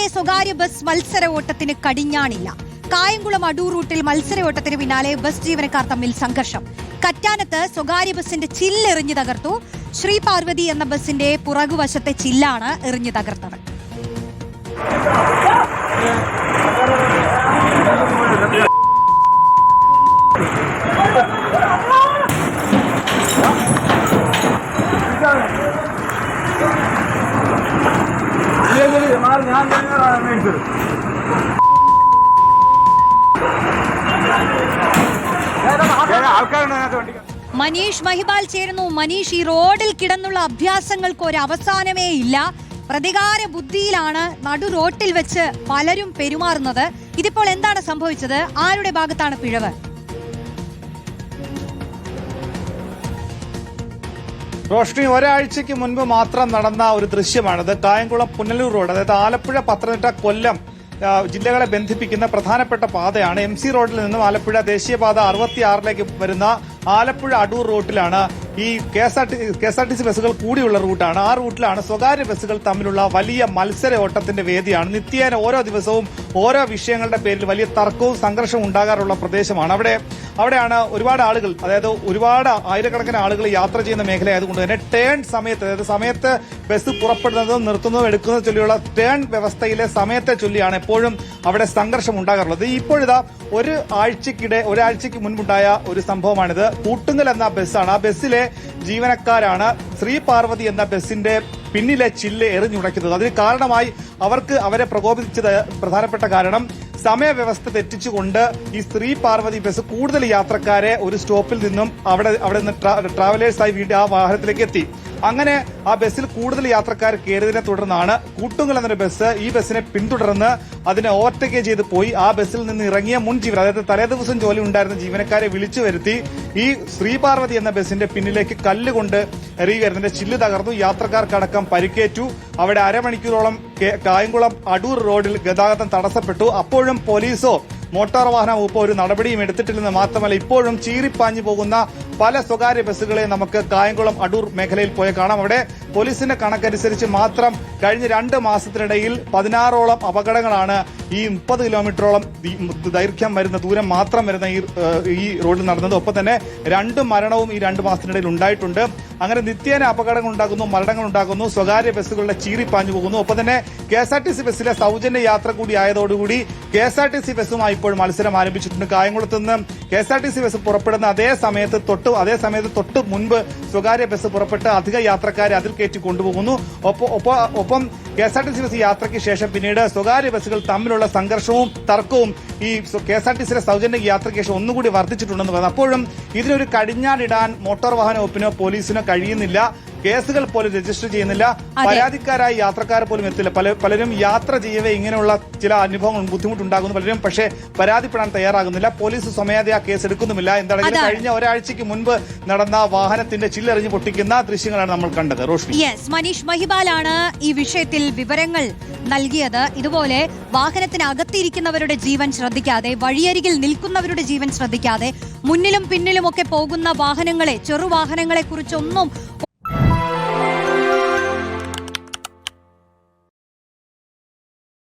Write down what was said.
കൊല്ലത്തെ സ്വകാര്യ ബസ് മത്സര ഓട്ടത്തിന് കടിഞ്ഞാണില്ല. കായംകുളം അടൂർ റൂട്ടിൽ മത്സര ഓട്ടത്തിന് പിന്നാലെ ബസ് ജീവനക്കാർ തമ്മിൽ സംഘർഷം. കറ്റാനത്ത് സ്വകാര്യ ബസിന്റെ ചില്ലെറിഞ്ഞു തകർത്തു. ശ്രീ പാർവതി എന്ന ബസിന്റെ പുറകുവശത്തെ ചില്ലാണ് എറിഞ്ഞു തകർത്തത്. മനീഷ് മഹിബാൽ ചേരുന്നു. മനീഷ്, ഈ റോഡിൽ കിടന്നുള്ള അഭ്യാസങ്ങൾക്ക് ഒരു അവസാനമേ ഇല്ല. പ്രതികാര ബുദ്ധിയിലാണ് നടു റോട്ടിൽ വെച്ച് പലരും പെരുമാറുന്നത്. ഇതിപ്പോൾ എന്താണ് സംഭവിച്ചത്? ആരുടെ ഭാഗത്താണ് പിഴവ്? റോഷ്നി, ഒരാഴ്ചയ്ക്ക് മുൻപ് മാത്രം നടന്ന ഒരു ദൃശ്യമാണിത്. കായംകുളം പുനലൂർ റോഡ്, അതായത് ആലപ്പുഴ, പത്തനംതിട്ട, കൊല്ലം ജില്ലകളെ ബന്ധിപ്പിക്കുന്ന പ്രധാനപ്പെട്ട പാതയാണ്. MC റോഡിൽ നിന്നും ആലപ്പുഴ ദേശീയപാത 66ലേക്ക് വരുന്ന ആലപ്പുഴ അടൂർ റൂട്ടിലാണ് ഈ KSRTC ബസ്സുകൾ കൂടിയുള്ള റൂട്ടാണ്. ആ റൂട്ടിലാണ് സ്വകാര്യ ബസ്സുകൾ തമ്മിലുള്ള വലിയ മത്സര ഓട്ടത്തിന്റെ വേദിയാണ്. നിത്യേന ഓരോ ദിവസവും ഓരോ വിഷയങ്ങളുടെ പേരിൽ വലിയ തർക്കവും സംഘർഷവും ഉണ്ടാകാറുള്ള പ്രദേശമാണ്. അവിടെയാണ് ഒരുപാട് ആളുകൾ, അതായത് ഒരുപാട് ആയിരക്കണക്കിന് ആളുകൾ യാത്ര ചെയ്യുന്ന മേഖലയായതുകൊണ്ട് തന്നെ ടേൺ സമയത്ത്, അതായത് സമയത്ത് ബസ് പുറപ്പെടുന്നതും നിർത്തുന്നതും എടുക്കുന്നതും ചൊല്ലിയുള്ള ടേൺ വ്യവസ്ഥയിലെ സമയത്തെ ചൊല്ലിയാണ് എപ്പോഴും അവിടെ സംഘർഷം ഉണ്ടാകാറുള്ളത്. ഇപ്പോഴിതാ ഒരാഴ്ചയ്ക്ക് മുൻപുണ്ടായ ഒരു സംഭവമാണിത്. കൂട്ടുങ്കൽ എന്ന ബസ്സാണ്. ആ ബസ്സിലെ ജീവനക്കാരാണ് ശ്രീ പാർവതി എന്ന ബസിന്റെ പിന്നിലെ ചില്ല് എറിഞ്ഞുടയ്ക്കുന്നത്. അതിന് കാരണമായി അവരെ പ്രകോപിപ്പിച്ചത് പ്രധാനപ്പെട്ട കാരണം സമയവ്യവസ്ഥ തെറ്റിച്ചുകൊണ്ട് ഈ ശ്രീ പാർവതി ബസ് കൂടുതൽ യാത്രക്കാരെ ഒരു സ്റ്റോപ്പിൽ നിന്നും അവിടെ നിന്ന് ട്രാവലേഴ്സായി വീണ്ടും ആ വാഹനത്തിലേക്ക് എത്തി. അങ്ങനെ ആ ബസ്സിൽ കൂടുതൽ യാത്രക്കാർ കയറിയതിനെ തുടർന്നാണ് കൂട്ടുങ്കൽ എന്നൊരു ബസ് ഈ ബസ്സിനെ പിന്തുടർന്ന് അതിനെ ഓവർടേക്ക് ചെയ്ത് പോയി ആ ബസ്സിൽ നിന്ന് ഇറങ്ങിയ മുൻ ജീവനക്കാർ, അതായത് തലേദിവസം ജോലി ഉണ്ടായിരുന്ന ജീവനക്കാരെ വിളിച്ചു വരുത്തി ഈ ശ്രീ പാർവതി എന്ന ബസ്സിന്റെ പിന്നിലേക്ക് കല്ലുകൊണ്ട് എറിയുകയായിരുന്നു. ചില്ല് തകർന്നു. യാത്രക്കാർക്കടക്കം പരിക്കേറ്റു. അവിടെ അരമണിക്കൂറോളം കായംകുളം അടൂർ റോഡിൽ ഗതാഗതം തടസ്സപ്പെട്ടു. അപ്പോഴും പോലീസോ മോട്ടോർ വാഹന വകുപ്പ് ഒരു നടപടിയും എടുത്തിട്ടില്ലെന്ന് മാത്രമല്ല, ഇപ്പോഴും ചീറിപ്പാഞ്ഞു പോകുന്ന പല സ്വകാര്യ ബസ്സുകളെ നമുക്ക് കായംകുളം അടൂർ മേഖലയിൽ പോയി കാണാം. അവിടെ പോലീസിന്റെ കണക്കനുസരിച്ച് മാത്രം കഴിഞ്ഞ 2 മാസത്തിനിടയിൽ 16ഓളം അപകടങ്ങളാണ് ഈ 30 കിലോമീറ്ററോളം ദൈർഘ്യം വരുന്ന ദൂരം മാത്രം വരുന്ന ഈ റോഡിൽ നടന്നത്. ഒപ്പം തന്നെ 2 മരണവും ഈ 2 മാസത്തിനിടയിൽ ഉണ്ടായിട്ടുണ്ട്. അങ്ങനെ നിത്യേന അപകടങ്ങൾ ഉണ്ടാകുന്നു, മരണങ്ങൾ ഉണ്ടാകുന്നു, സ്വകാര്യ ബസ്സുകളുടെ ചീറിപ്പാഞ്ഞു പോകുന്നു. ഒപ്പം തന്നെ KSRTC ബസ്സിലെ സൗജന്യ യാത്ര കൂടി ആയതോടുകൂടി KSRTC ബസ്സുമായി ഇപ്പോൾ മത്സരം ആരംഭിച്ചിട്ടുണ്ട്. കായംകുളത്ത് നിന്ന് KSRTC ബസ് പുറപ്പെടുന്ന അതേ സമയത്ത് തൊട്ട് മുൻപ് സ്വകാര്യ ബസ് പുറപ്പെട്ട് അധിക യാത്രക്കാരെ അതിൽ കയറ്റി കൊണ്ടുപോകുന്നു. ഒപ്പം KSRTC ബസ് യാത്രയ്ക്ക് ശേഷം പിന്നീട് സ്വകാര്യ ബസ്സുകൾ തമ്മിലുള്ള സംഘർഷവും തർക്കവും ഈ KSRTCയിലെ സൗജന്യ യാത്രയ്ക്ക് ശേഷം ഒന്നുകൂടി വർദ്ധിച്ചിട്ടുണ്ടെന്ന് പറയുന്നത്. അപ്പോഴും ഇതിനൊരു കടിഞ്ഞാണിടാൻ മോട്ടോർ വാഹന വകുപ്പിനോ പോലീസിനോ കഴിയുന്നില്ല. കേസുകൾ പോലും രജിസ്റ്റർ ചെയ്യുന്നില്ല. പരാതിക്കാരായ യാത്രക്കാർ പോലും എത്തില്ല. പലരും യാത്ര ചെയ്യവേ ഇങ്ങനെയുള്ള ചില അനുഭവങ്ങൾ ബുദ്ധിമുട്ടുണ്ടാകുന്നു. പലരും പക്ഷേ പരാതിപ്പെടാൻ തയ്യാറാകുന്നില്ല. പോലീസ് സ്വമേധയാ കേസ് എടുക്കുന്നുമില്ല. എന്താണെങ്കിലും കഴിഞ്ഞ ഒരാഴ്ചയ്ക്ക് മുൻപ് നടന്ന വാഹനത്തിന്റെ ചില്ലെറിഞ്ഞ് പൊട്ടിക്കുന്ന ദൃശ്യങ്ങളാണ് നമ്മൾ കണ്ടത്. റോഷ്നി, മനീഷ് മഹിബാലാണ് ഈ വിഷയത്തിൽ വിവരങ്ങൾ നൽകിയത്. ഇതുപോലെ വാഹനത്തിനകത്തിരിക്കുന്നവരുടെ ജീവൻ ശ്രദ്ധിക്കാതെ, വഴിയരികിൽ നിൽക്കുന്നവരുടെ ജീവൻ ശ്രദ്ധിക്കാതെ, മുന്നിലും പിന്നിലുമൊക്കെ പോകുന്ന വാഹനങ്ങളെ, ചെറുവാഹനങ്ങളെ കുറിച്ചൊന്നും